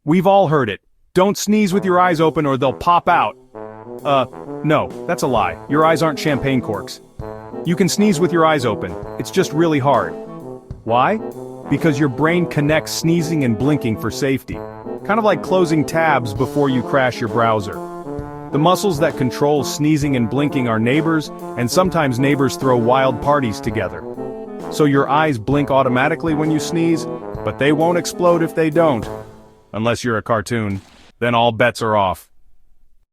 We've all heard it. Don't sneeze with your eyes open or they'll pop out. No, that's a lie. Your eyes aren't champagne corks. You can sneeze with your eyes open. It's just really hard. Why? Because your brain connects sneezing and blinking for safety. Kind of like closing tabs before you crash your browser. The muscles that control sneezing and blinking are neighbors, and sometimes neighbors throw wild parties together. So your eyes blink automatically when you sneeze, but they won't explode if they don't. Unless you're a cartoon. Then all bets are off.